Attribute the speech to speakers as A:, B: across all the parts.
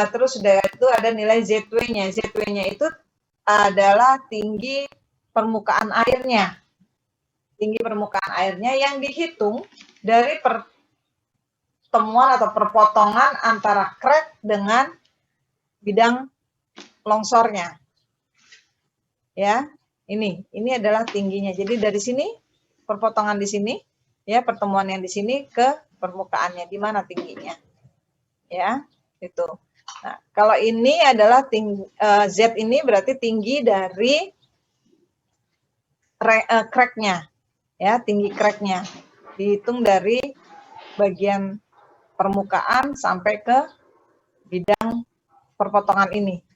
A: terus sudah itu ada nilai ZW-nya. ZW-nya itu adalah tinggi permukaan airnya. Tinggi permukaan airnya yang dihitung dari pertemuan atau perpotongan antara krek dengan bidang longsornya. Ya, ini adalah tingginya. Jadi dari sini perpotongan di sini, ya pertemuan yang di sini ke permukaannya, di mana tingginya, ya itu. Nah, kalau ini adalah Z ini berarti tinggi dari crack-nya, ya tinggi crack-nya, dihitung dari bagian permukaan sampai ke bidang perpotongan ini,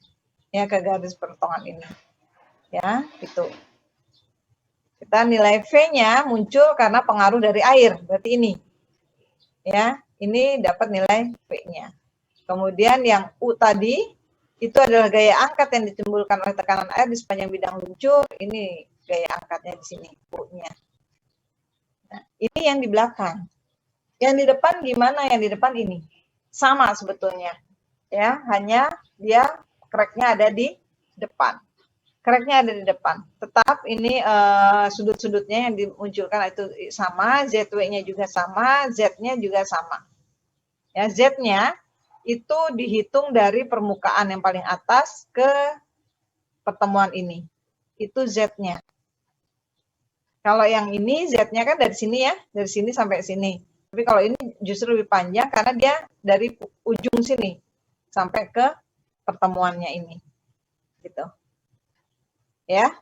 A: ya ke garis perpotongan ini, ya itu. Kita nilai V-nya muncul karena pengaruh dari air, berarti ini. Ya, ini dapat nilai V-nya. Kemudian yang U tadi, itu adalah gaya angkat yang ditimbulkan oleh tekanan air di sepanjang bidang luncur. Ini gaya angkatnya di sini, U-nya. Nah, ini yang di belakang. Yang di depan gimana? Yang di depan ini. Sama sebetulnya. Ya, hanya dia crack-nya ada di depan. Crack-nya ada di depan. Tetap ini sudut-sudutnya yang dimunculkan itu sama, ZW-nya juga sama, Z-nya juga sama. Ya, Z-nya itu dihitung dari permukaan yang paling atas ke pertemuan ini. Itu Z-nya. Kalau yang ini Z-nya kan dari sini ya, dari sini sampai sini. Tapi kalau ini justru lebih panjang karena dia dari ujung sini sampai ke pertemuannya ini. Gitu. Ya,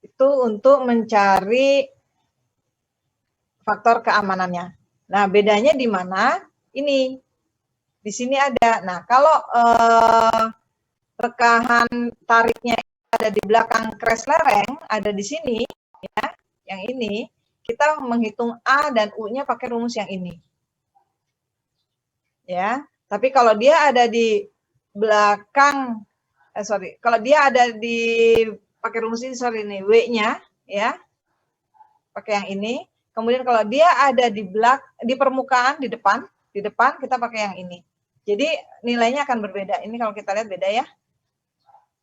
A: itu untuk mencari faktor keamanannya. Nah, bedanya di mana? Ini, di sini ada. Nah, kalau rekahan tariknya ada di belakang kres lereng, ada di sini, ya, yang ini, kita menghitung A dan U-nya pakai rumus yang ini. Ya, tapi kalau dia ada di belakang, kalau dia ada di pakai rumus ini, ini W-nya, ya, pakai yang ini. Kemudian kalau dia ada di permukaan di depan kita pakai yang ini. Jadi nilainya akan berbeda. Ini kalau kita lihat beda ya.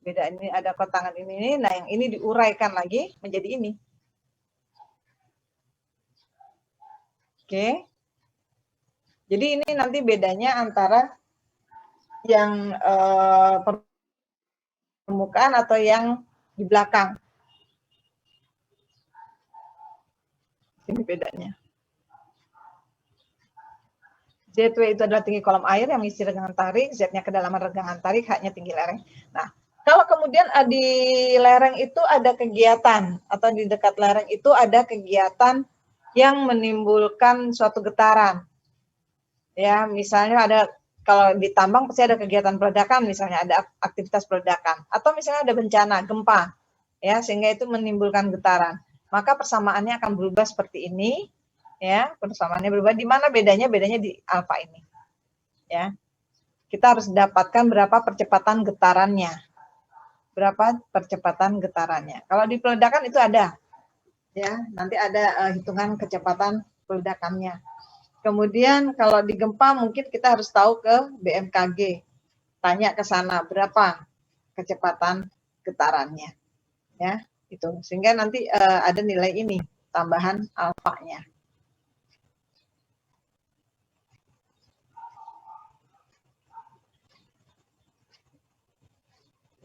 A: Beda, ini ada kotangan ini. Nah, yang ini diuraikan lagi menjadi ini. Oke. Jadi ini nanti bedanya antara yang permukaan atau yang di belakang. Ini bedanya. ZW itu adalah tinggi kolom air yang mengisi regangan tarik, Z-nya kedalaman regangan tarik, H-nya tinggi lereng. Nah, kalau kemudian di lereng itu ada kegiatan, atau di dekat lereng itu ada kegiatan yang menimbulkan suatu getaran. Ya, misalnya ada, kalau di tambang pasti ada kegiatan peledakan, misalnya ada aktivitas peledakan. Atau misalnya ada bencana, gempa, ya, sehingga itu menimbulkan getaran. Maka persamaannya akan berubah seperti ini. Ya, persamaannya berubah. Di mana bedanya? Bedanya di alfa ini. Ya, kita harus dapatkan berapa percepatan getarannya. Berapa percepatan getarannya. Kalau di peledakan itu ada. Ya, nanti ada hitungan kecepatan peledakannya. Kemudian kalau di gempa mungkin kita harus tahu ke BMKG. Tanya ke sana berapa kecepatan getarannya. Ya, itu. Sehingga nanti ada nilai ini, tambahan alfanya.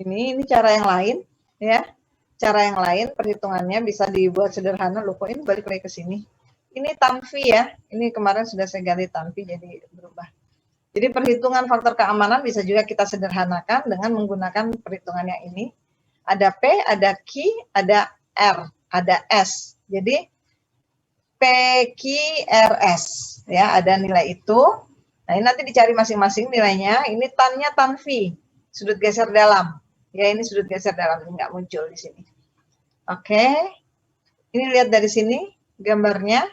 A: Ini cara yang lain, ya. Cara yang lain perhitungannya bisa dibuat sederhana. Loh, kok ini balik lagi ke sini. Ini tanfi ya. Ini kemarin sudah saya ganti tanfi jadi berubah. Jadi perhitungan faktor keamanan bisa juga kita sederhanakan dengan menggunakan perhitungan yang ini. Ada P, ada Q, ada R, ada S. Jadi PQRS ya, ada nilai itu. Nah, ini nanti dicari masing-masing nilainya. Ini tannya tanfi, sudut geser dalam. Ya, ini sudut geser dalam, ini nggak muncul di sini. Oke. Ini lihat dari sini gambarnya.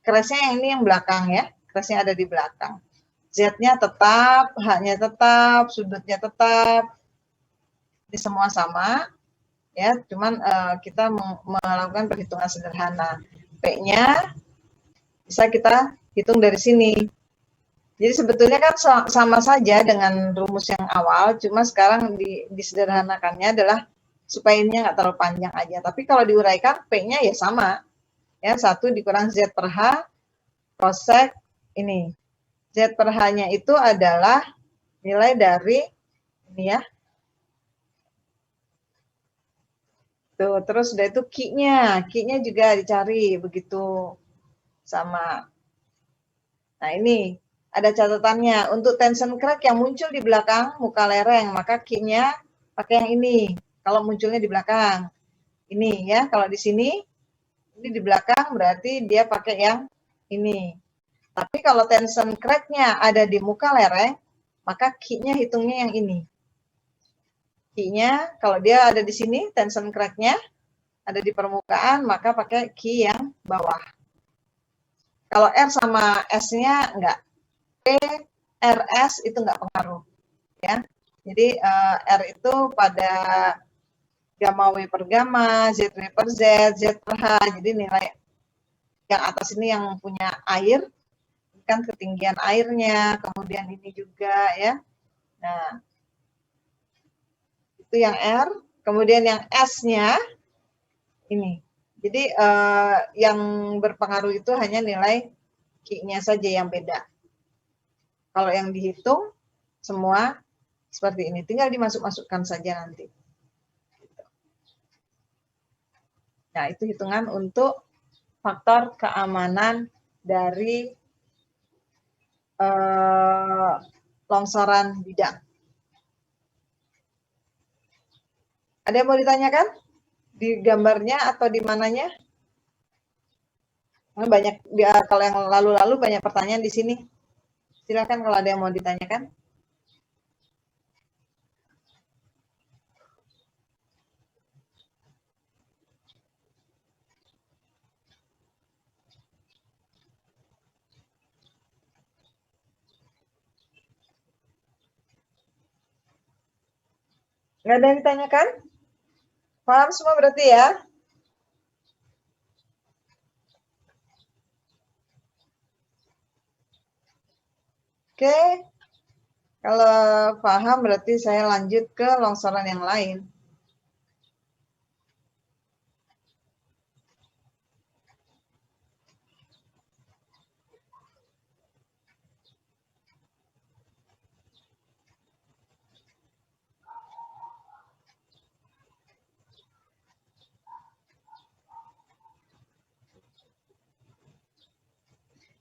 A: Keresnya yang ini yang belakang ya. Keresnya ada di belakang. Z-nya tetap, H-nya tetap, sudutnya tetap. Ini semua sama. Ya, cuman kita melakukan perhitungan sederhana. P-nya bisa kita hitung dari sini. Jadi sebetulnya kan sama saja dengan rumus yang awal, cuma sekarang disederhanakannya adalah supaya ini nggak terlalu panjang aja. Tapi kalau diuraikan, P-nya ya sama. Ya, 1 dikurang Z per H, cosek ini. Z per H-nya itu adalah nilai dari, ini ya. Tuh, terus udah itu Q-nya. Q-nya juga dicari, begitu. Sama. Nah, ini ada catatannya. Untuk tension crack yang muncul di belakang muka lereng, maka Q-nya pakai yang ini. Kalau munculnya di belakang. Ini ya, kalau di sini, ini di belakang berarti dia pakai yang ini. Tapi kalau tension crack-nya ada di muka lereng, maka Q-nya hitungnya yang ini. Q-nya, kalau dia ada di sini, tension crack-nya ada di permukaan, maka pakai Q yang bawah. Kalau R sama S-nya enggak. P, RS itu enggak pengaruh. Ya. Jadi R itu pada gamma W per gamma, Z W per Z, Z per H. Jadi nilai yang atas ini yang punya air, kan ketinggian airnya, kemudian ini juga ya. Nah, itu yang R, kemudian yang S-nya ini. Jadi yang berpengaruh itu hanya nilai Q-nya saja yang beda. Kalau yang dihitung semua seperti ini, tinggal dimasuk-masukkan saja nanti. Nah, itu hitungan untuk faktor keamanan dari longsoran bidang. Ada yang mau ditanyakan? Di gambarnya atau di mananya? Banyak, kalau yang lalu-lalu banyak pertanyaan di sini. Silakan kalau ada yang mau ditanyakan. Nggak ada yang ditanyakan? Paham semua berarti ya? Oke, kalau paham berarti saya lanjut ke longsoran yang lain.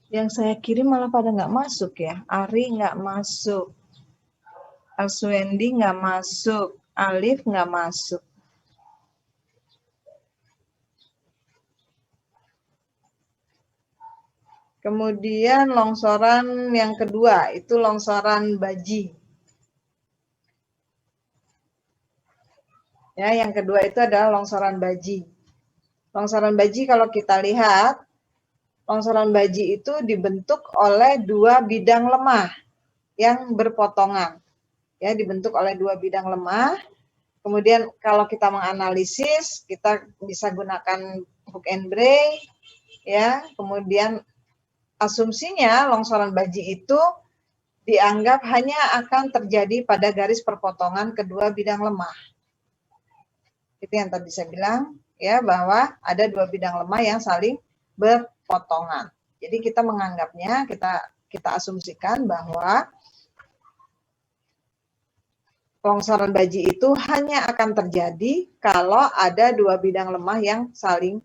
A: Yang saya kirim malah pada nggak masuk ya. Ari nggak masuk. Aswendi nggak masuk. Alif nggak masuk. Kemudian longsoran yang kedua, itu longsoran Baji. Ya, yang kedua itu adalah longsoran Baji. Longsoran Baji kalau kita lihat, longsoran Baji itu dibentuk oleh dua bidang lemah yang berpotongan. Ya, dibentuk oleh dua bidang lemah. Kemudian kalau kita menganalisis, kita bisa gunakan Hook and Bray, ya. Kemudian asumsinya longsoran Baji itu dianggap hanya akan terjadi pada garis perpotongan kedua bidang lemah. Itu yang tadi saya bilang, ya, bahwa ada dua bidang lemah yang saling berpotongan. Jadi kita menganggapnya, kita asumsikan bahwa longsoran Baji itu hanya akan terjadi kalau ada dua bidang lemah yang saling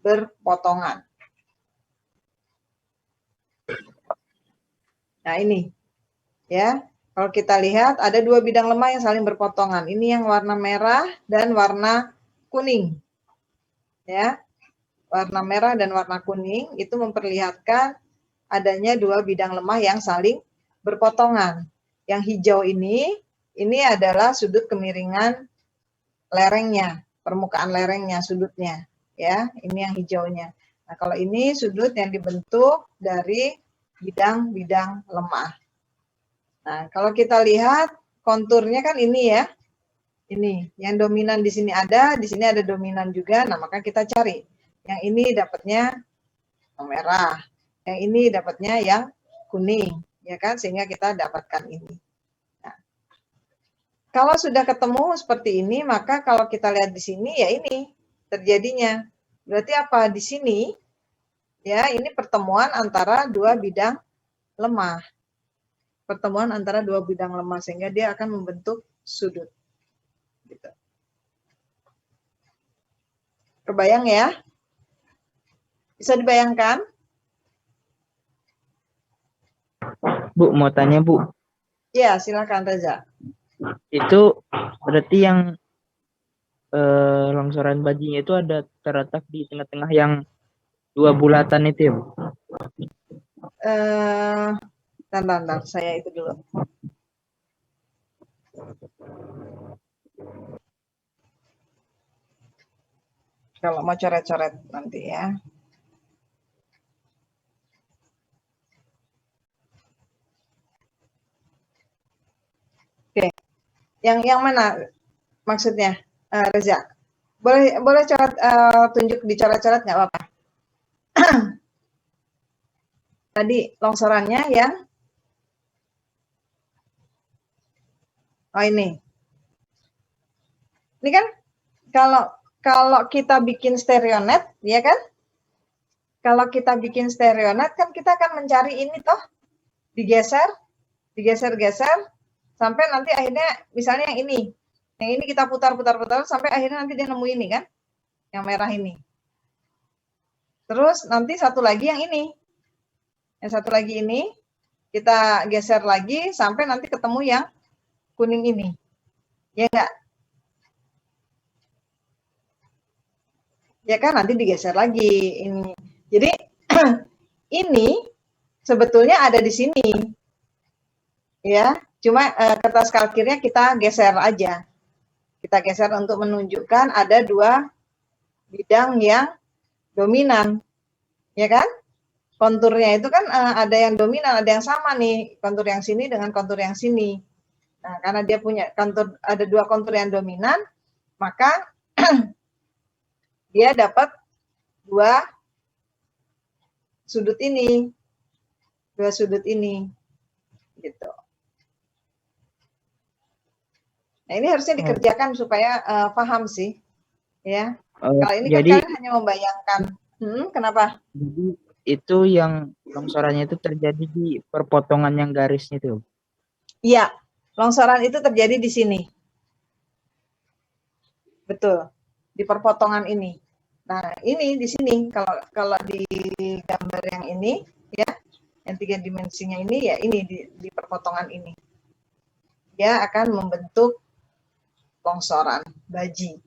A: berpotongan. Nah, ini ya. Kalau kita lihat ada dua bidang lemah yang saling berpotongan. Ini yang warna merah dan warna kuning. Ya. Warna merah dan warna kuning itu memperlihatkan adanya dua bidang lemah yang saling berpotongan. Yang hijau ini adalah sudut kemiringan lerengnya, permukaan lerengnya, sudutnya. Ya, ini yang hijaunya. Nah, kalau ini sudut yang dibentuk dari bidang-bidang lemah. Nah, kalau kita lihat konturnya kan ini ya. Ini, yang dominan di sini ada dominan juga. Nah, maka kita cari. Yang ini dapatnya yang merah. Yang ini dapatnya yang kuning. ya kan, sehingga kita dapatkan ini. Nah, kalau sudah ketemu seperti ini, maka kalau kita lihat di sini, ya ini terjadinya. Berarti apa di sini? Ya, ini pertemuan antara dua bidang lemah. Pertemuan antara dua bidang lemah, sehingga dia akan membentuk sudut. Gitu. Kebayang ya? Bisa dibayangkan?
B: Bu, mau tanya Bu,
A: Ya, silakan Reza.
B: itu berarti yang longsoran bajinya itu ada terletak di tengah-tengah yang dua bulatan itu ya Bu?
A: Bentar, saya itu dulu. Kalau mau coret-coret nanti ya. Oke, yang mana maksudnya, Reza? Boleh coret, tunjuk dicoret-coret nggak apa-apa. Tadi longsorannya yang, oh ini kan kalau kita bikin stereonet, ya kan? Kalau kita bikin stereonet kan kita akan mencari ini toh, digeser-geser sampai nanti akhirnya misalnya yang ini kita putar sampai akhirnya nanti dia nemu ini kan, yang merah ini. Terus nanti satu lagi yang ini, kita geser lagi sampai nanti ketemu yang kuning ini, ya enggak? Ya kan, nanti digeser lagi ini. Jadi ini sebetulnya ada di sini, ya. Cuma kertas kalkirnya kita geser aja. Kita geser untuk menunjukkan ada dua bidang yang dominan, ya kan? Konturnya itu kan ada yang dominan, ada yang sama nih, kontur yang sini dengan kontur yang sini. Nah, karena dia punya kontur, ada dua kontur yang dominan, maka dia dapat dua sudut ini, gitu. Nah, ini harusnya dikerjakan supaya paham sih, ya. Kalau ini jadi, kan kalian hanya membayangkan. Kenapa?
B: Jadi itu yang longsorannya itu terjadi di perpotongan yang garisnya itu.
A: Iya, longsoran itu terjadi di sini. Betul, di perpotongan ini. Nah, ini di sini kalau di gambar yang ini, ya, yang 3 dimensinya ini, ya ini di perpotongan ini. Dia akan membentuk longsoran baji.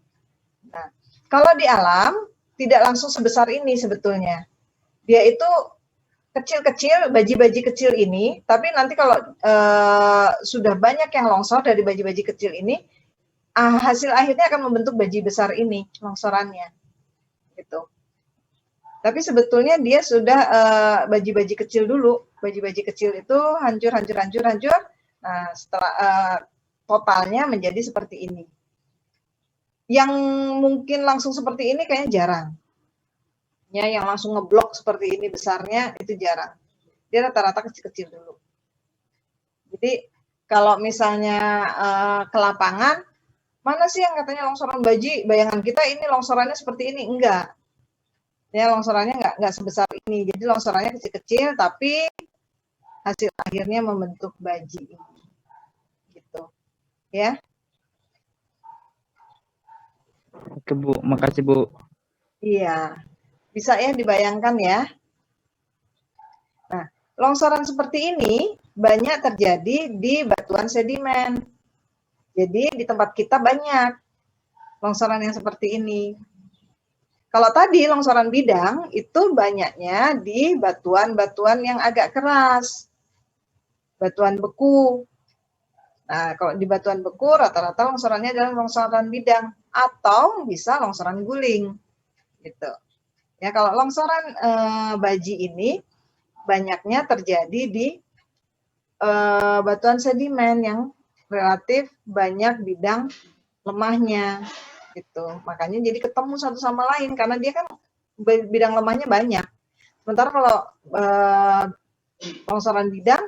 A: Nah, kalau di alam tidak langsung sebesar ini sebetulnya. Dia itu kecil-kecil, baji-baji kecil ini, tapi nanti kalau sudah banyak yang longsor dari baji-baji kecil ini, hasil akhirnya akan membentuk baji besar ini, longsorannya. Gitu. Tapi sebetulnya dia sudah baji-baji kecil dulu. Baji-baji kecil itu hancur. Nah, setelah totalnya menjadi seperti ini. Yang mungkin langsung seperti ini kayaknya jarang. Ya, yang langsung ngeblok seperti ini besarnya itu jarang. Dia rata-rata kecil-kecil dulu. Jadi kalau misalnya ke lapangan, mana sih yang katanya longsoran baji? Bayangan kita ini longsorannya seperti ini, enggak. Ya, longsorannya enggak sebesar ini. Jadi longsorannya kecil-kecil, tapi hasil akhirnya membentuk baji ini. Gitu. Ya.
B: Oke Bu, makasih Bu.
A: Iya. Bisa ya dibayangkan ya. Nah, longsoran seperti ini banyak terjadi di batuan sedimen. Jadi di tempat kita banyak longsoran yang seperti ini. Kalau tadi longsoran bidang itu banyaknya di batuan-batuan yang agak keras, batuan beku. Nah, kalau di batuan beku rata-rata longsorannya adalah longsoran bidang atau bisa longsoran guling, gitu. Ya, kalau longsoran baji ini banyaknya terjadi di batuan sedimen yang relatif banyak bidang lemahnya, gitu. Makanya jadi ketemu satu sama lain karena dia kan bidang lemahnya banyak. Sementara kalau longsoran bidang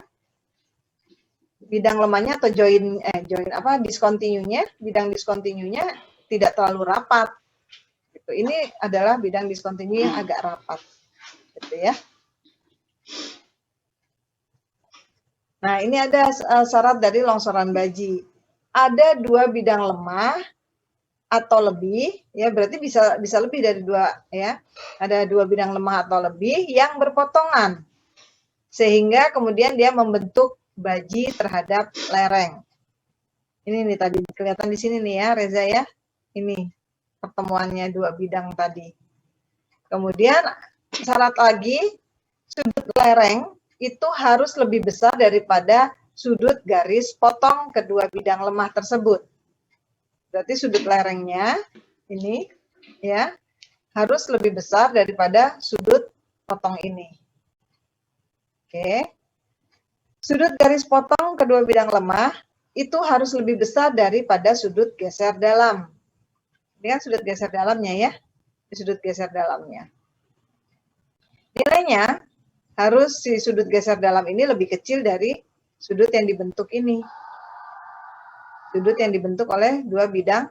A: bidang lemahnya atau discontinue-nya, bidang discontinue-nya tidak terlalu rapat. Gitu. Ini adalah bidang discontinue yang agak rapat, gitu ya. Nah, ini ada syarat dari longsoran baji. Ada 2 bidang lemah atau lebih, ya berarti bisa lebih dari 2 ya. Ada 2 bidang lemah atau lebih yang berpotongan. Sehingga kemudian dia membentuk baji terhadap lereng. Ini nih tadi kelihatan di sini nih ya, Reza ya. Ini pertemuannya 2 bidang tadi. Kemudian syarat lagi, sudut lereng itu harus lebih besar daripada sudut garis potong kedua bidang lemah tersebut. Berarti sudut lerengnya ini ya harus lebih besar daripada sudut potong ini. Oke. Sudut garis potong kedua bidang lemah itu harus lebih besar daripada sudut geser dalam. Ini kan sudut geser dalamnya ya. Sudut geser dalamnya. Nilainya harus si sudut geser dalam ini lebih kecil dari sudut yang dibentuk ini. Sudut yang dibentuk oleh 2 bidang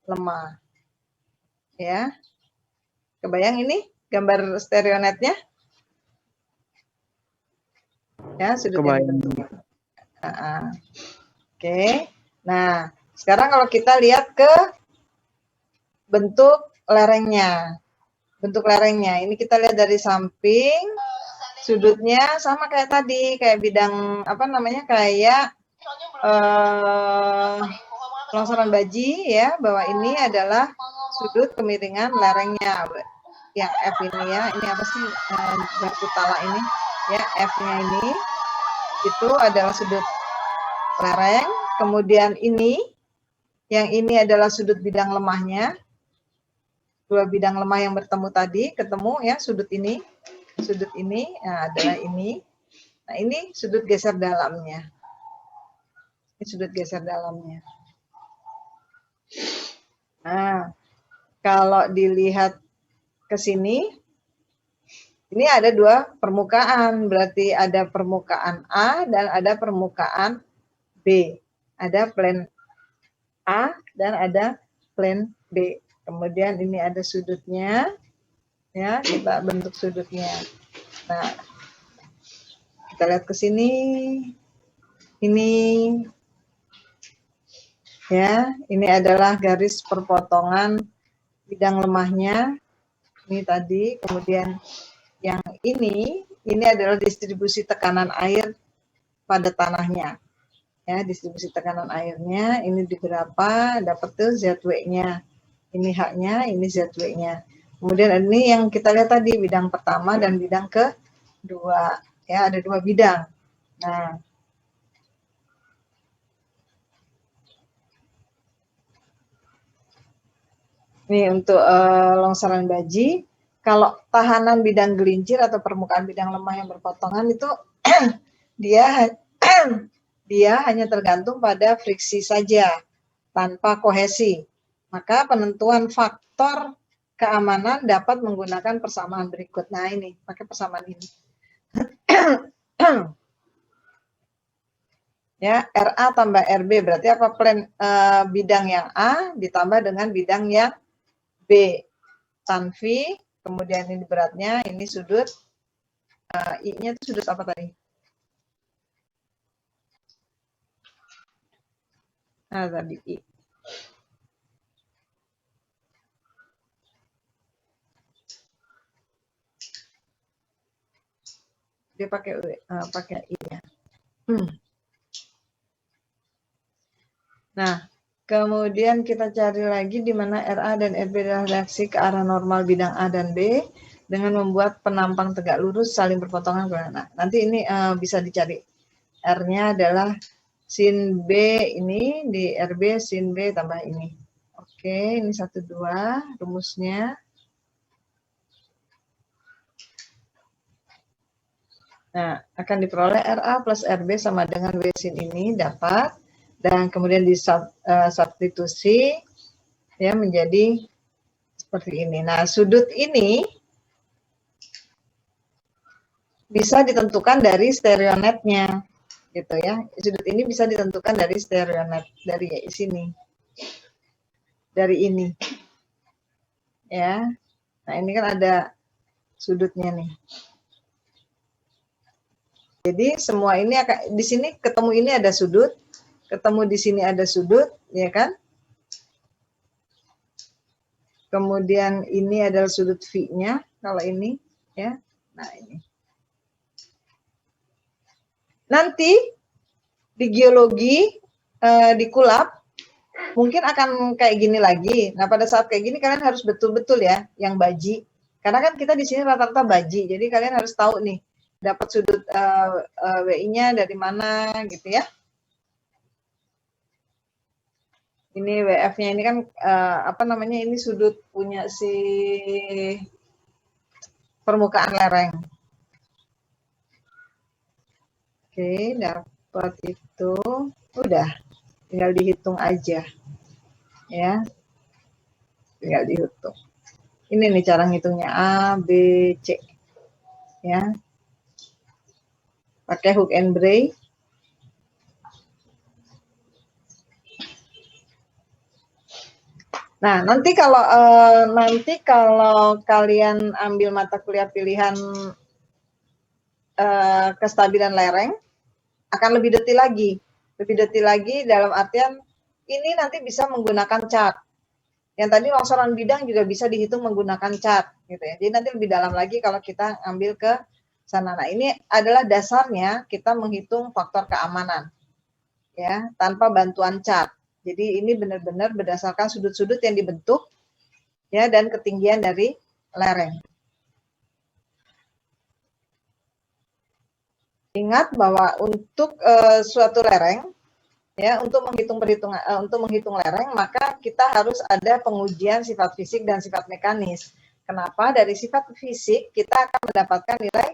A: lemah. Ya. Kebayang ini gambar stereonetnya? Ya, sudut yang dibentuk. Oke. Nah, sekarang kalau kita lihat ke bentuk lerengnya. Bentuk lerengnya. Ini kita lihat dari samping. Sudutnya sama kayak tadi, kayak bidang apa namanya? Kayak longsoran baji ya, bahwa ini adalah sudut kemiringan lerengnya. Yang F ini ya, ini apa sih berkutala ini? Ya, F-nya ini itu adalah sudut lereng. Kemudian ini, yang ini adalah sudut bidang lemahnya. 2 bidang lemah yang bertemu tadi, ketemu ya sudut ini nah, adalah ini. Nah, ini sudut geser dalamnya. Ini sudut geser dalamnya. Nah, kalau dilihat ke sini, ini ada 2 permukaan, berarti ada permukaan A dan ada permukaan B. Ada plane A dan ada plane B. Kemudian ini ada sudutnya, ya kita bentuk sudutnya. Nah, kita lihat ke sini, ini, ya, ini adalah garis perpotongan bidang lemahnya. Ini tadi, kemudian yang ini adalah distribusi tekanan air pada tanahnya. Ya, distribusi tekanan airnya, ini di berapa, dapat tuh ZW-nya. Ini H-nya, ini ZW-nya. Kemudian ini yang kita lihat tadi, bidang pertama dan bidang kedua. Ya, ada 2 bidang. Nah, ini untuk longsoran baji. Kalau tahanan bidang gelincir atau permukaan bidang lemah yang berpotongan itu dia hanya tergantung pada friksi saja, tanpa kohesi. Maka penentuan faktor keamanan dapat menggunakan persamaan berikut. Nah, ini pakai persamaan ini. Ya, RA tambah RB berarti apa? Bidang yang A ditambah dengan bidang yang B. Tan V, kemudian ini beratnya, ini sudut I-nya itu sudut apa tadi? Nah, tadi I. Dia pakai I ya. Nah, kemudian kita cari lagi di mana RA dan RB adalah reaksi ke arah normal bidang A dan B dengan membuat penampang tegak lurus saling berpotongan. Nah, nanti ini bisa dicari. R-nya adalah sin B ini di RB sin B tambah ini. Oke, ini 1, 2 rumusnya. Nah, akan diperoleh RA plus RB sama dengan W sin ini dapat, dan kemudian disubstitusi ya menjadi seperti ini. Nah, sudut ini bisa ditentukan dari stereonetnya. gitu ya. Sudut ini bisa ditentukan dari stereonet, dari sini, dari ini, ya. Nah ini kan ada sudutnya nih. Jadi semua ini akan di sini ketemu ini ada sudut, ketemu di sini ada sudut, ya kan? Kemudian ini adalah sudut V-nya kalau ini, ya. Nah ini. Nanti di geologi di kulap mungkin akan kayak gini lagi. Nah pada saat kayak gini kalian harus betul-betul ya yang baji. Karena kan kita di sini rata-rata baji, jadi kalian harus tahu nih dapat sudut WI-nya dari mana gitu ya. Ini WF-nya ini kan apa namanya, ini sudut punya si permukaan lereng. Oke, dapat itu udah, tinggal dihitung aja ya, tinggal dihitung. Ini nih cara ngitungnya A, B, C ya, pakai hook and bray. Nah, nanti kalau kalian ambil mata kuliah pilihan kestabilan lereng, akan lebih detail lagi. Lebih detail lagi dalam artian ini nanti bisa menggunakan chart. Yang tadi longsoran bidang juga bisa dihitung menggunakan chart, gitu ya. Jadi nanti lebih dalam lagi kalau kita ambil ke sana. Nah, ini adalah dasarnya kita menghitung faktor keamanan, ya, tanpa bantuan chart. Jadi ini benar-benar berdasarkan sudut-sudut yang dibentuk, ya, dan ketinggian dari lereng. Ingat bahwa untuk suatu lereng, ya, untuk menghitung lereng, maka kita harus ada pengujian sifat fisik dan sifat mekanis. Kenapa? Dari sifat fisik kita akan mendapatkan nilai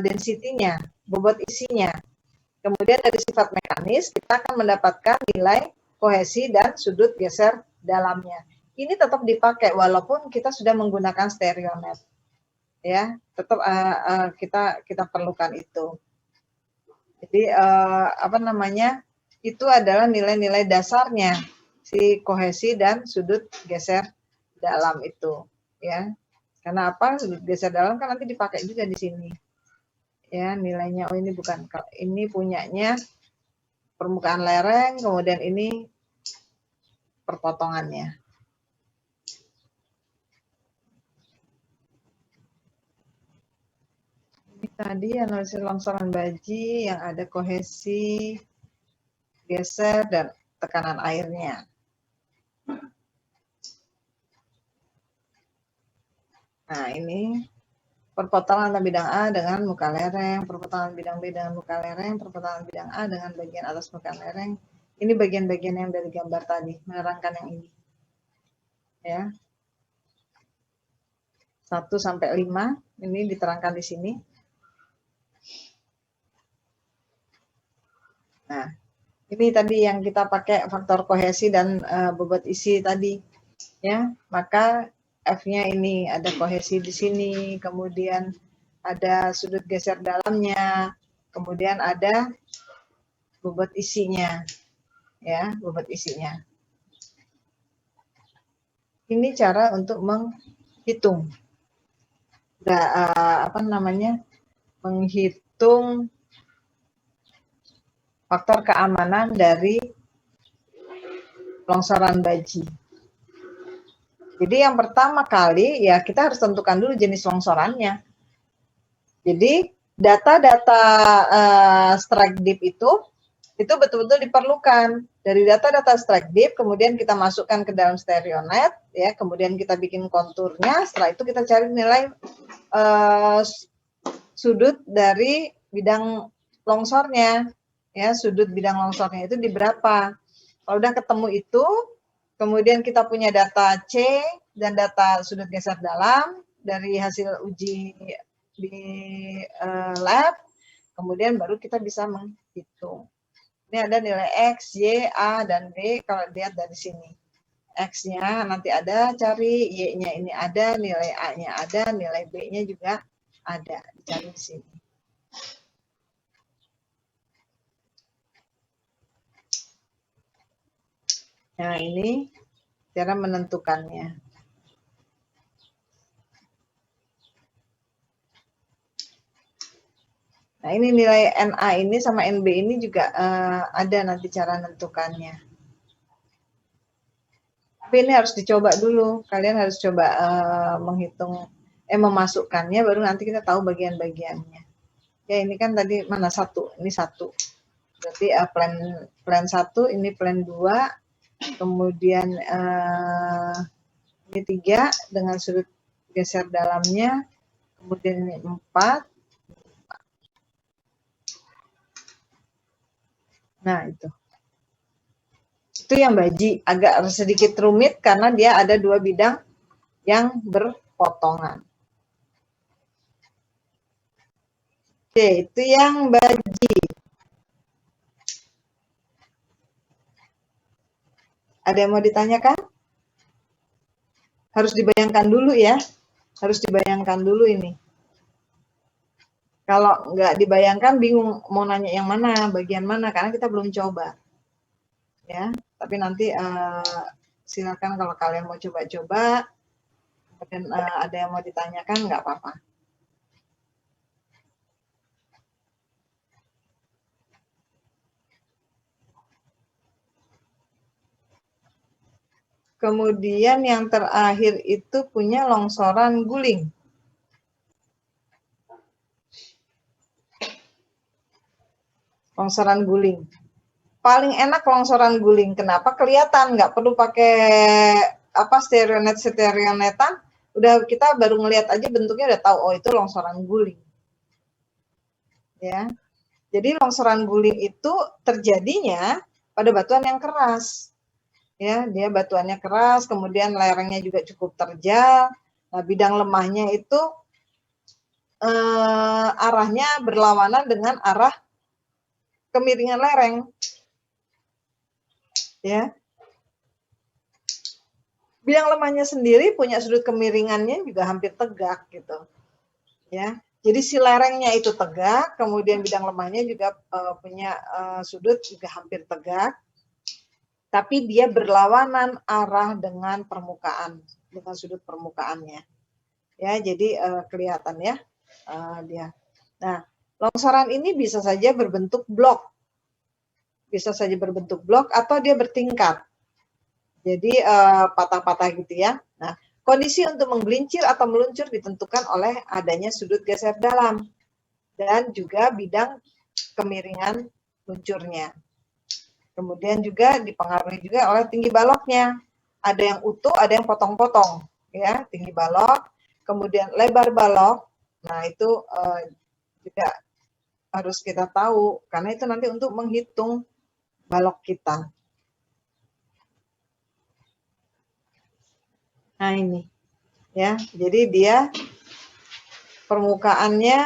A: density-nya, bobot isinya. Kemudian dari sifat mekanis kita akan mendapatkan nilai kohesi dan sudut geser dalamnya. Ini tetap dipakai walaupun kita sudah menggunakan stereonet, ya, tetap kita perlukan itu. Jadi apa namanya, itu adalah nilai-nilai dasarnya si kohesi dan sudut geser dalam itu, ya. Karena apa? Sudut geser dalam kan nanti dipakai juga di sini, ya, nilainya. Oh ini bukan, ini punyanya permukaan lereng, kemudian ini perpotongannya. Ini tadi analisis longsoran baji yang ada kohesi, geser, dan tekanan airnya. Nah ini perpotongan bidang A dengan muka lereng, perpotongan bidang B dengan muka lereng, perpotongan bidang A dengan bagian atas muka lereng. Ini bagian-bagian yang dari gambar tadi, menerangkan yang ini. Ya. 1 sampai 5 ini diterangkan di sini. Nah, ini tadi yang kita pakai faktor kohesi dan bobot isi tadi. Ya, maka F-nya ini ada kohesi di sini, kemudian ada sudut geser dalamnya, kemudian ada bobot isinya, ya, bobot isinya. Ini cara untuk menghitung, apa namanya, menghitung faktor keamanan dari longsoran baji. Jadi yang pertama kali ya kita harus tentukan dulu jenis longsorannya. Jadi data-data strike deep itu betul-betul diperlukan. Dari data-data strike deep kemudian kita masukkan ke dalam stereonet, ya, kemudian kita bikin konturnya. Setelah itu kita cari nilai sudut dari bidang longsornya, ya, sudut bidang longsornya itu di berapa. Kalau udah ketemu itu, kemudian kita punya data C dan data sudut geser dalam dari hasil uji di lab, kemudian baru kita bisa menghitung. Ini ada nilai X, Y, A, dan B kalau lihat dari sini. X-nya nanti ada, cari, Y-nya ini ada, nilai A-nya ada, nilai B-nya juga ada, dicari di sini. Nah, ini cara menentukannya. Nah, ini nilai NA ini sama NB ini juga ada nanti cara menentukannya. Tapi ini harus dicoba dulu. Kalian harus coba menghitung, memasukkannya, baru nanti kita tahu bagian-bagiannya. Ya, ini kan tadi mana satu? Ini satu. Berarti plan 1, ini plan 2, kemudian ini 3 dengan sudut geser dalamnya, kemudian ini 4. Nah, itu yang baji agak sedikit rumit karena dia ada 2 bidang yang berpotongan. Oke, itu yang baji. Ada yang mau ditanyakan? Harus dibayangkan dulu ya. Harus dibayangkan dulu ini. Kalau nggak dibayangkan bingung mau nanya yang mana, bagian mana, karena kita belum coba. Ya, tapi nanti silakan kalau kalian mau coba-coba, dan ada yang mau ditanyakan nggak apa-apa. Kemudian yang terakhir itu punya longsoran guling. Longsoran guling. Paling enak longsoran guling. Kenapa? Kelihatan, nggak perlu pakai stereonetan. Udah kita baru ngelihat aja bentuknya udah tahu, oh itu longsoran guling. Ya. Jadi longsoran guling itu terjadinya pada batuan yang keras. Ya, dia batuannya keras, kemudian lerengnya juga cukup terjal. Nah, bidang lemahnya itu arahnya berlawanan dengan arah kemiringan lereng. Ya. Bidang lemahnya sendiri punya sudut kemiringannya juga hampir tegak gitu. Ya. Jadi si lerengnya itu tegak, kemudian bidang lemahnya juga punya sudut juga hampir tegak. Tapi dia berlawanan arah dengan permukaan, dengan sudut permukaannya. Ya, jadi kelihatan ya dia. Nah, longsoran ini bisa saja berbentuk blok. Bisa saja berbentuk blok atau dia bertingkat. Jadi patah-patah gitu ya. Nah, kondisi untuk menggelincir atau meluncur ditentukan oleh adanya sudut geser dalam dan juga bidang kemiringan luncurnya. Kemudian juga dipengaruhi juga oleh tinggi baloknya. Ada yang utuh, ada yang potong-potong, ya, tinggi balok. Kemudian lebar balok. Nah, itu juga harus kita tahu karena itu nanti untuk menghitung balok kita. Nah, ini ya, jadi dia permukaannya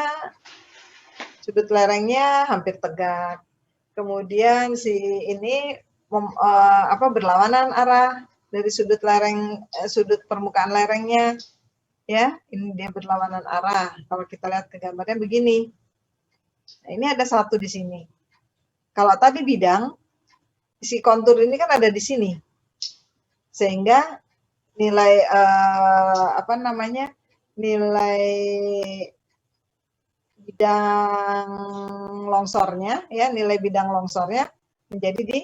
A: sudut lerengnya hampir tegak, kemudian si ini berlawanan arah dari sudut lereng, sudut permukaan lerengnya ya, ini dia berlawanan arah. Kalau kita lihat ke gambarnya begini, nah, ini ada satu di sini. Kalau tadi bidang, si kontur ini kan ada di sini, sehingga nilai nilai bidang longsornya ya, nilai bidang longsornya menjadi di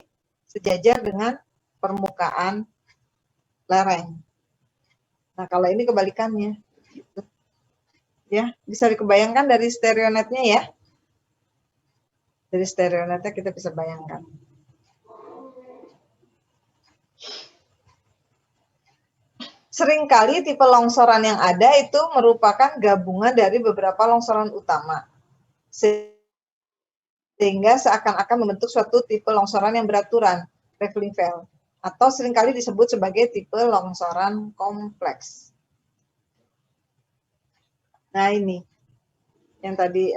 A: sejajar dengan permukaan lereng. Nah, kalau ini kebalikannya gitu. Ya, bisa dikebayangkan dari stereonetnya ya. Dari stereonetnya kita bisa bayangkan. Seringkali tipe longsoran yang ada itu merupakan gabungan dari beberapa longsoran utama. Sehingga seakan-akan membentuk suatu tipe longsoran yang beraturan, traveling fault, atau seringkali disebut sebagai tipe longsoran kompleks. Nah, ini yang tadi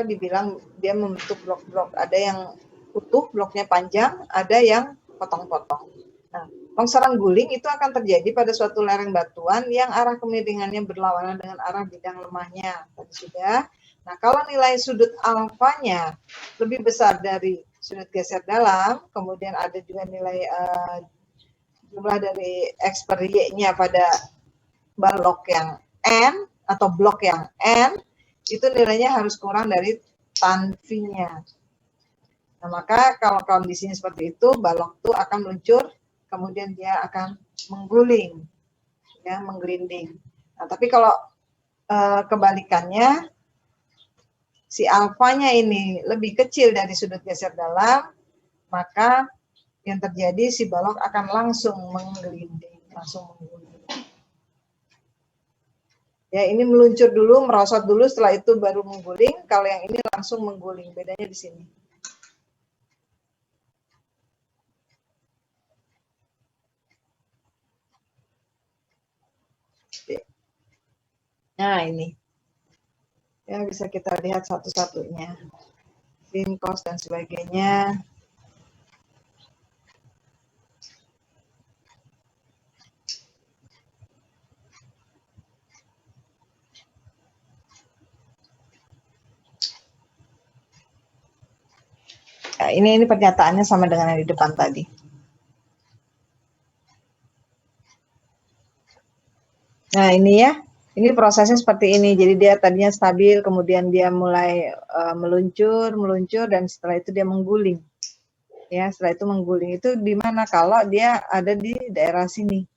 A: dibilang dia membentuk blok-blok, ada yang utuh, bloknya panjang, ada yang potong-potong. Nah, longsoran guling itu akan terjadi pada suatu lereng batuan yang arah kemiringannya berlawanan dengan arah bidang lemahnya. Tadi sudah. Nah, kalau nilai sudut alfanya lebih besar dari sudut geser dalam, kemudian ada juga nilai jumlah dari X per Y-nya pada balok yang N atau blok yang N, itu nilainya harus kurang dari tan V-nya. Nah, maka kalau kondisinya seperti itu, balok itu akan meluncur, kemudian dia akan mengguling, ya, menggelinding. Nah, tapi kalau kebalikannya, si alfanya ini lebih kecil dari sudut geser dalam, maka yang terjadi si balok akan langsung menggelinding, langsung mengguling. Ya, ini meluncur dulu, merosot dulu, setelah itu baru mengguling. Kalau yang ini langsung mengguling, bedanya di sini. Nah, ini. Ya, bisa kita lihat satu-satunya. Sin, cos, dan sebagainya. Nah, ini pernyataannya sama dengan yang di depan tadi. Nah, ini ya. Ini prosesnya seperti ini. Jadi dia tadinya stabil, kemudian dia mulai meluncur, dan setelah itu dia mengguling. Ya, setelah itu mengguling itu di mana? Kalau dia ada di daerah sini.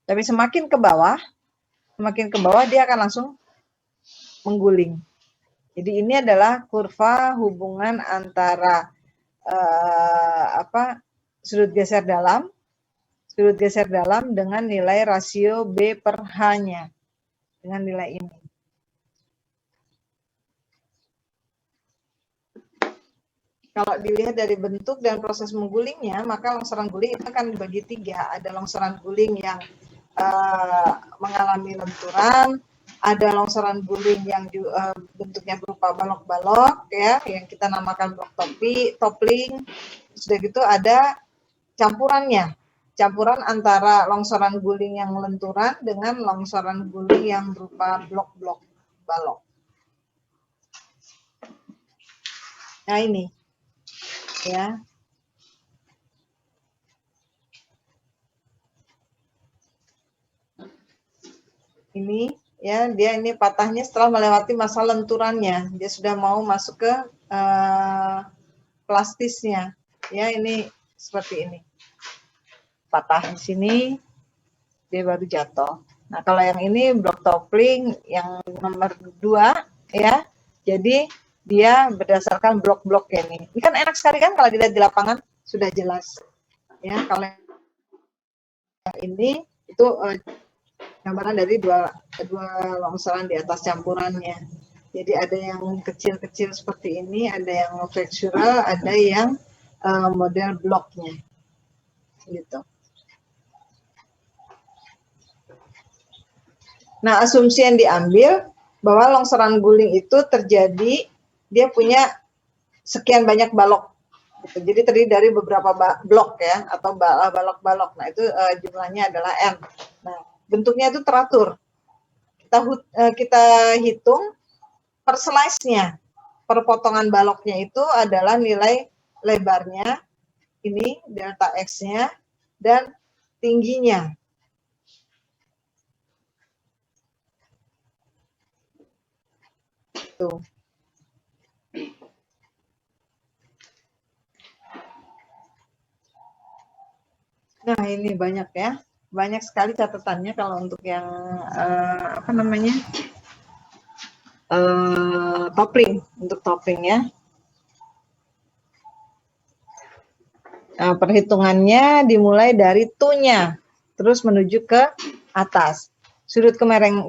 A: Tapi semakin ke bawah dia akan langsung mengguling. Jadi ini adalah kurva hubungan antara sudut geser dalam dengan nilai rasio B per H-nya, dengan nilai ini. Kalau dilihat dari bentuk dan proses menggulingnya, maka longsoran guling itu akan dibagi 3. Ada longsoran guling yang mengalami lenturan, ada longsoran guling yang bentuknya berupa balok-balok, ya, yang kita namakan blok toppling. Sudah gitu ada campurannya, campuran antara longsoran guling yang lenturan dengan longsoran guling yang berupa blok-blok balok. Nah, ini, ya. Ini, ya, dia ini patahnya setelah melewati masa lenturannya, dia sudah mau masuk ke plastisnya, ya. Ini seperti ini, patah di sini, dia baru jatuh. Nah, kalau yang ini blok toppling yang nomor 2, ya, jadi dia berdasarkan blok-blok ini. Ini kan enak sekali kan kalau dilihat di lapangan, sudah jelas, ya. Kalau yang ini itu gambaran dari dua longsoran di atas campurannya. Jadi ada yang kecil-kecil seperti ini, ada yang flexural, ada yang model bloknya, gitu. Nah, asumsi yang diambil bahwa longsoran guling itu terjadi, dia punya sekian banyak balok. Gitu. Jadi terdiri dari beberapa blok, ya, atau balok-balok. Nah, itu jumlahnya adalah N. Nah, bentuknya itu teratur. Kita hitung per slice-nya, per potongan baloknya itu adalah nilai lebarnya, ini delta X-nya, dan tingginya. Tuh. Nah, ini banyak, ya. Banyak sekali catatannya kalau untuk yang toppling, untuk toppling, ya. Nah, perhitungannya dimulai dari tu-nya, terus menuju ke atas. Sudut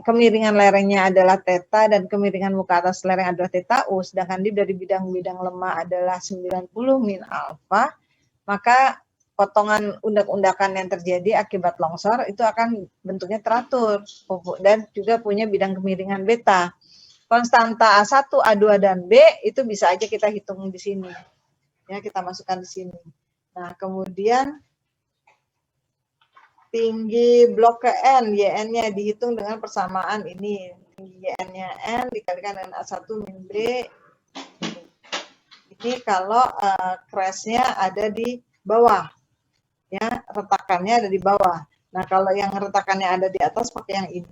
A: kemiringan lerengnya adalah theta dan kemiringan muka atas lereng adalah theta U, sedangkan dari bidang-bidang lemah adalah 90 min alfa, maka potongan undak-undakan yang terjadi akibat longsor itu akan bentuknya teratur dan juga punya bidang kemiringan beta. Konstanta A1, A2, dan B itu bisa aja kita hitung di sini. Ya, kita masukkan di sini. Nah, kemudian tinggi blok ke N, YN-nya dihitung dengan persamaan ini. Tinggi YN-nya N dikalikan dengan A1 min B. Ini kalau crash-nya ada di bawah, ya, retakannya ada di bawah. Nah, kalau yang retakannya ada di atas pakai yang ini.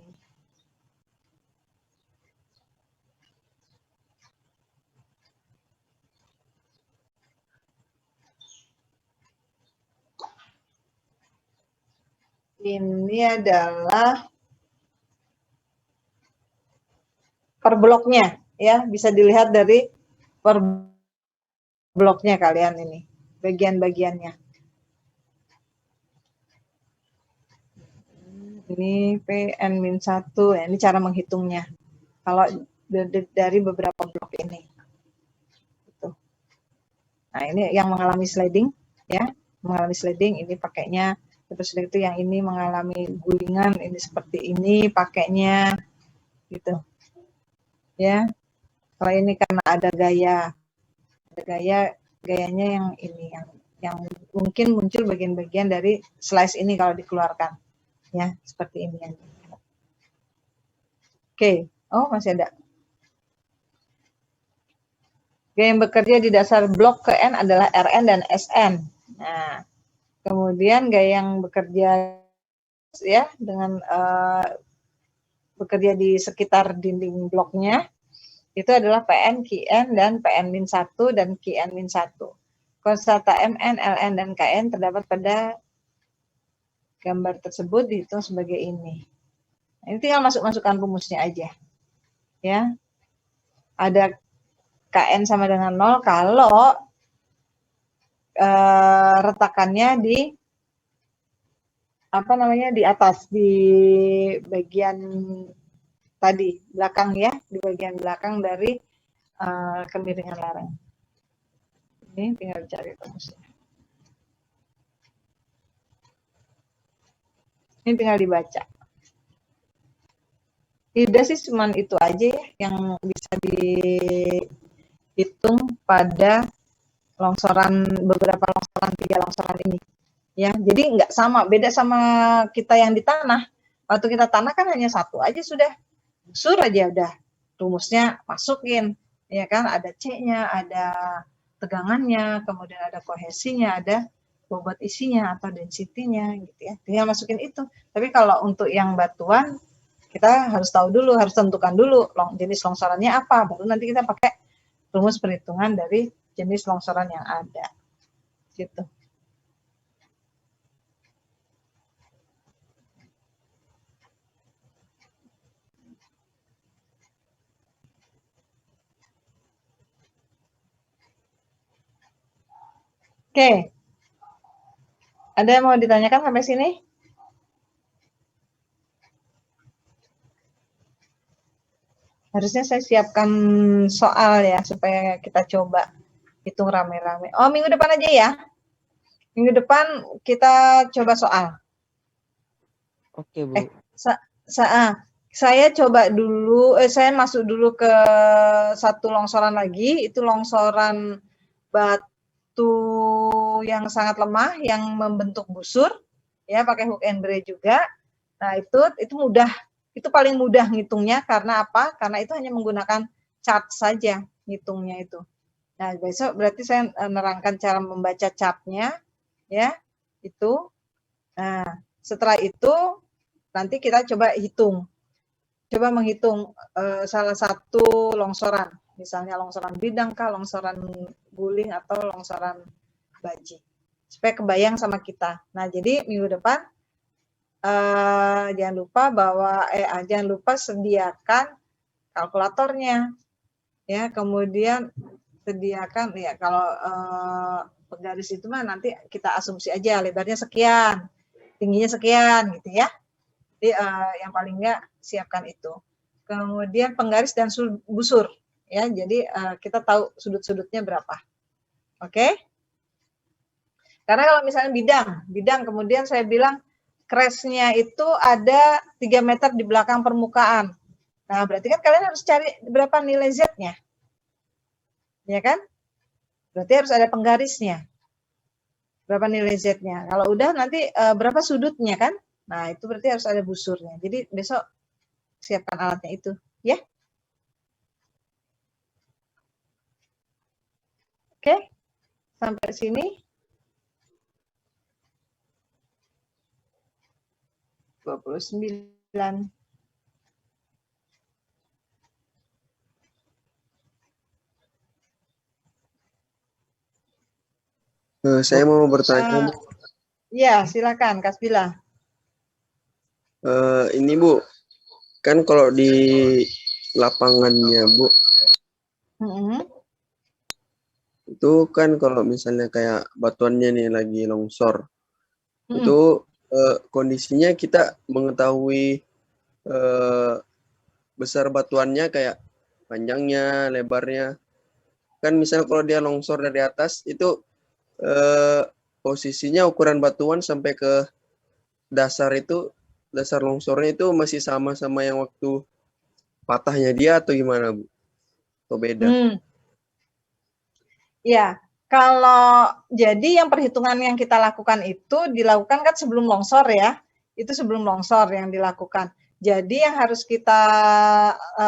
A: Ini adalah per bloknya, ya, bisa dilihat dari per bloknya kalian ini, bagian-bagiannya. Ini PN-1, ya, ini cara menghitungnya. Kalau dari beberapa blok ini. Gitu. Nah, ini yang mengalami sliding, ya, mengalami sliding, ini pakainya. Terus itu yang ini mengalami gulingan, ini seperti ini pakainya, gitu. Ya, kalau ini karena ada gayanya yang ini, yang mungkin muncul bagian-bagian dari slice ini kalau dikeluarkan, ya, seperti ini. Oke, oh masih ada. Gaya yang bekerja di dasar blok ke N adalah Rn dan Sn. Nah, kemudian gaya yang bekerja, ya, dengan bekerja di sekitar dinding bloknya itu adalah Pn, Qn, dan Pn-1 dan Qn-1. Konstanta Mn, Ln, dan Kn terdapat pada gambar tersebut dihitung sebagai ini. Nah, ini tinggal masukkan rumusnya aja. Ya. Ada Kn sama dengan 0 kalau retakannya di di atas, di bagian tadi belakang, ya, di bagian belakang dari kemiringan lereng. Ini tinggal cari rumusnya. Ini tinggal dibaca. Tidak sih, cuman itu aja ya yang bisa dihitung pada beberapa longsoran, 3 longsoran ini. Ya, jadi nggak sama, beda sama kita yang di tanah. Waktu kita tanah kan hanya satu aja sudah, busur aja udah, rumusnya masukin, ya kan, ada C-nya, ada tegangannya, kemudian ada kohesinya, ada bobot isinya atau density-nya, gitu ya, tinggal masukin itu. Tapi kalau untuk yang batuan, kita harus tahu dulu, harus tentukan dulu jenis longsorannya apa, baru nanti kita pakai rumus perhitungan dari jenis longsoran yang ada, gitu. Oke. Ada yang mau ditanyakan sampai sini? Harusnya saya siapkan soal ya, supaya kita coba hitung rame-rame. Oh, minggu depan aja ya. Minggu depan kita coba soal.
B: Oke, Bu.
A: Saya coba dulu, saya masuk dulu ke satu longsoran lagi, itu longsoran batu yang sangat lemah, yang membentuk busur, ya, pakai hook and braid juga. Nah, itu mudah. Itu paling mudah ngitungnya, karena apa? Karena itu hanya menggunakan chart saja ngitungnya itu. Nah, besok berarti saya nerangkan cara membaca chartnya, ya, itu. Nah, setelah itu nanti kita coba menghitung salah satu longsoran, misalnya longsoran bidang kah, longsoran guling, atau longsoran baji, supaya kebayang sama kita. Nah, jadi minggu depan jangan lupa sediakan kalkulatornya, ya, kemudian sediakan, ya, kalau penggaris itu mah nanti kita asumsi aja lebarnya sekian, tingginya sekian, gitu ya. Jadi yang paling enggak siapkan itu. Kemudian penggaris dan busur, ya, jadi kita tahu sudut-sudutnya berapa. Oke? Karena kalau misalnya bidang kemudian saya bilang crash-nya itu ada 3 meter di belakang permukaan. Nah, berarti kan kalian harus cari berapa nilai Z-nya. Ya kan? Berarti harus ada penggarisnya. Berapa nilai Z-nya. Kalau udah nanti berapa sudutnya kan? Nah, itu berarti harus ada busurnya. Jadi besok siapkan alatnya itu, ya. Oke, sampai sini. 29.
C: Saya mau bertanya, Bu.
A: Ya, silakan, Kasbila.
C: Ini Bu, kan kalau di lapangannya Bu, itu kan kalau misalnya kayak batuannya nih lagi longsor, itu kondisinya kita mengetahui besar batuannya kayak panjangnya, lebarnya. Kan misalnya kalau dia longsor dari atas itu posisinya ukuran batuan sampai ke dasar longsornya itu masih sama yang waktu patahnya dia atau gimana Bu? Atau beda?
A: Ya, kalau jadi yang perhitungan yang kita lakukan itu dilakukan kan sebelum longsor ya, itu sebelum longsor yang dilakukan. Jadi yang harus kita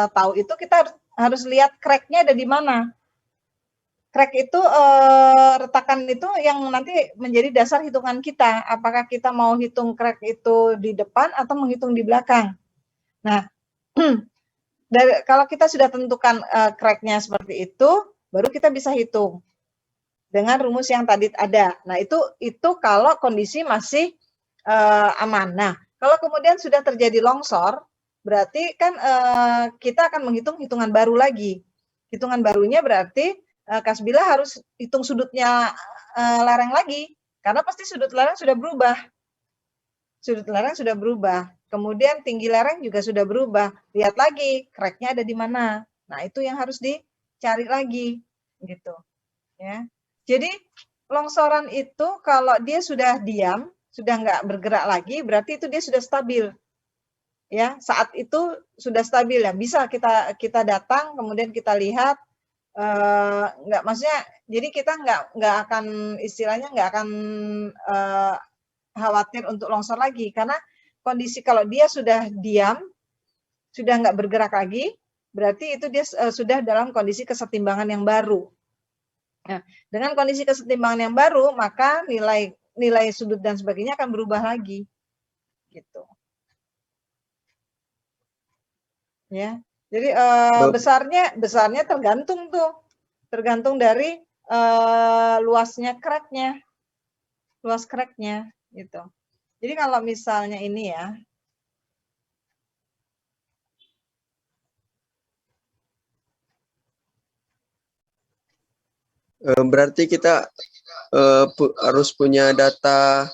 A: tahu itu kita harus lihat crack-nya ada di mana. Crack itu retakan itu yang nanti menjadi dasar hitungan kita. Apakah kita mau hitung crack itu di depan atau menghitung di belakang. Nah, kalau kita sudah tentukan crack-nya seperti itu, baru kita bisa hitung dengan rumus yang tadi ada. Nah, itu kalau kondisi masih aman. Nah, kalau kemudian sudah terjadi longsor, berarti kan kita akan menghitung hitungan baru lagi. Hitungan barunya berarti Kasbila harus hitung sudutnya lereng lagi, karena pasti sudut lereng sudah berubah. Sudut lereng sudah berubah. Kemudian tinggi lereng juga sudah berubah. Lihat lagi, crack-nya ada di mana. Nah, itu yang harus dicari lagi, gitu. Ya. Jadi longsoran itu kalau dia sudah diam, sudah nggak bergerak lagi, berarti itu dia sudah stabil. Ya, saat itu sudah stabil ya. Bisa kita datang, kemudian kita lihat, nggak, maksudnya, jadi kita nggak akan, istilahnya nggak akan khawatir untuk longsor lagi, karena kondisi kalau dia sudah diam, sudah nggak bergerak lagi, berarti itu dia sudah dalam kondisi kesetimbangan yang baru. Nah, dengan kondisi kesetimbangan yang baru, maka nilai sudut dan sebagainya akan berubah lagi, gitu. Ya, jadi besarnya tergantung dari luasnya crack-nya, luas crack-nya, gitu. Jadi kalau misalnya ini ya.
C: Berarti kita harus punya data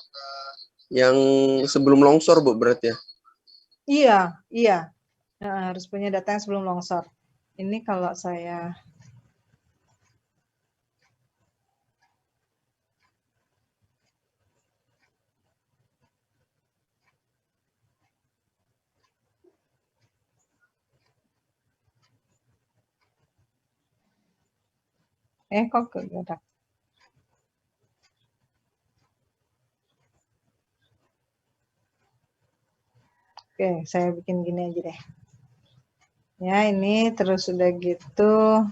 C: yang sebelum longsor, Bu, berarti ya?
A: Iya. Harus punya data yang sebelum longsor. Ini kalau saya kok kegerak. Oke, saya bikin gini aja deh. Ya, ini terus udah gitu.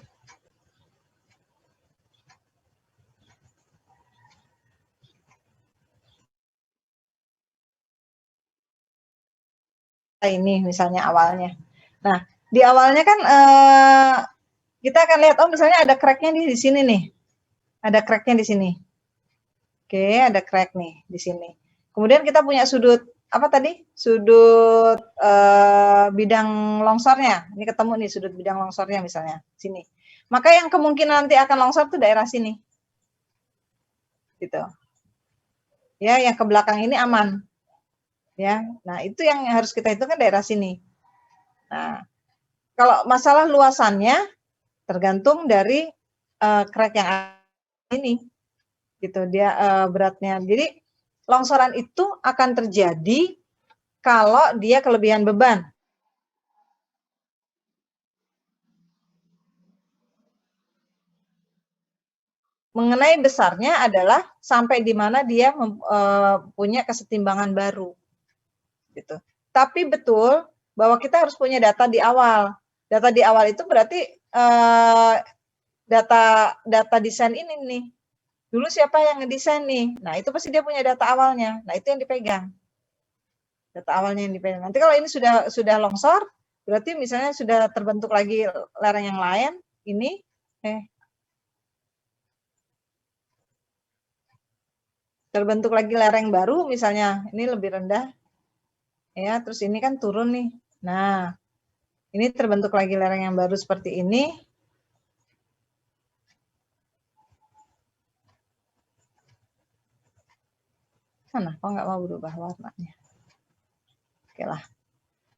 A: Ini misalnya awalnya. Nah, di awalnya kan kita akan lihat, oh misalnya ada crack-nya di sini nih. Ada crack-nya di sini. Oke, ada crack nih di sini. Kemudian kita punya sudut, apa tadi? Sudut bidang longsornya. Ini ketemu nih sudut bidang longsornya misalnya, sini. Maka yang kemungkinan nanti akan longsor tuh daerah sini. Gitu. Ya, yang ke belakang ini aman. Ya, nah itu yang harus kita hitungkan daerah sini. Nah, kalau masalah luasannya tergantung dari crack yang ini, gitu dia beratnya. Jadi longsoran itu akan terjadi kalau dia kelebihan beban. Mengenai besarnya adalah sampai di mana dia punya kesetimbangan baru, gitu. Tapi betul bahwa kita harus punya data di awal. Data di awal itu berarti data desain ini nih. Dulu siapa yang ngedesain nih? Nah, itu pasti dia punya data awalnya. Nah, itu yang dipegang. Data awalnya yang dipegang. Nanti kalau ini sudah longsor, berarti misalnya sudah terbentuk lagi lereng yang lain, ini terbentuk lagi lereng baru, misalnya ini lebih rendah, ya, terus ini kan turun nih. Nah, ini terbentuk lagi lereng yang baru seperti ini. Mana, kok nggak mau berubah warnanya? Oke lah.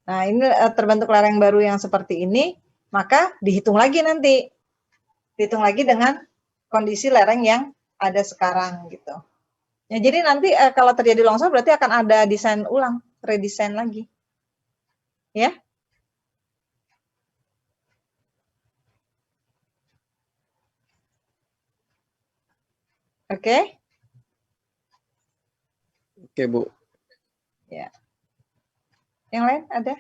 A: Nah, ini terbentuk lereng baru yang seperti ini, maka dihitung lagi nanti. Dihitung lagi dengan kondisi lereng yang ada sekarang gitu. Ya, jadi nanti kalau terjadi longsor berarti akan ada desain ulang, redesign lagi. Ya. Oke.
C: Oke, Bu.
A: Ya. Yang lain ada?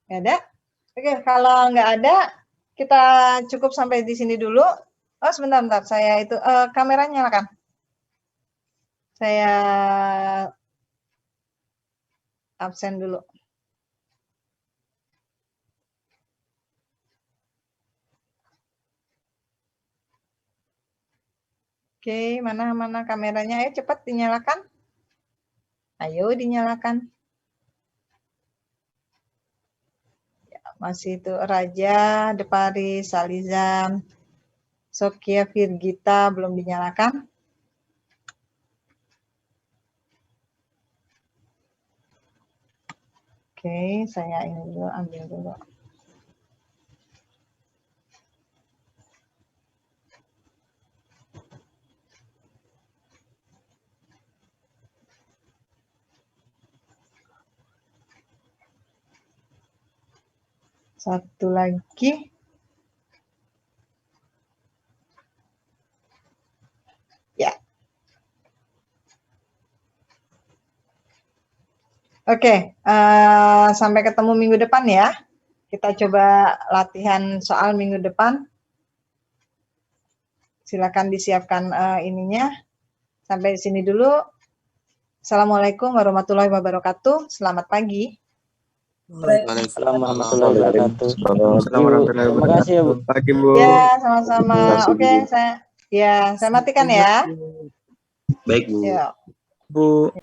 A: Nggak ada? Oke, kalau nggak ada, kita cukup sampai di sini dulu. Oh, sebentar, saya itu kameranya nyalakan. Saya absen dulu. Oke, mana kameranya? Ayo cepat dinyalakan. Ayo dinyalakan. Ya, masih itu Raja, Depari, Salizan, Sokia, Virgita belum dinyalakan. Oke, saya ini dulu, ambil dulu. Satu lagi. Ya. Oke, sampai ketemu minggu depan ya. Kita coba latihan soal minggu depan. Silakan disiapkan ininya. Sampai di sini dulu. Assalamualaikum warahmatullahi wabarakatuh. Selamat pagi.
D: Assalamualaikum warahmatullahi wabarakatuh.
C: Terima
D: kasih ya, Bu.
C: Pagi, Bu.
A: Ya, sama-sama. Oke, saya matikan ya.
C: Baik, Bu.
A: Ya.
D: Bu.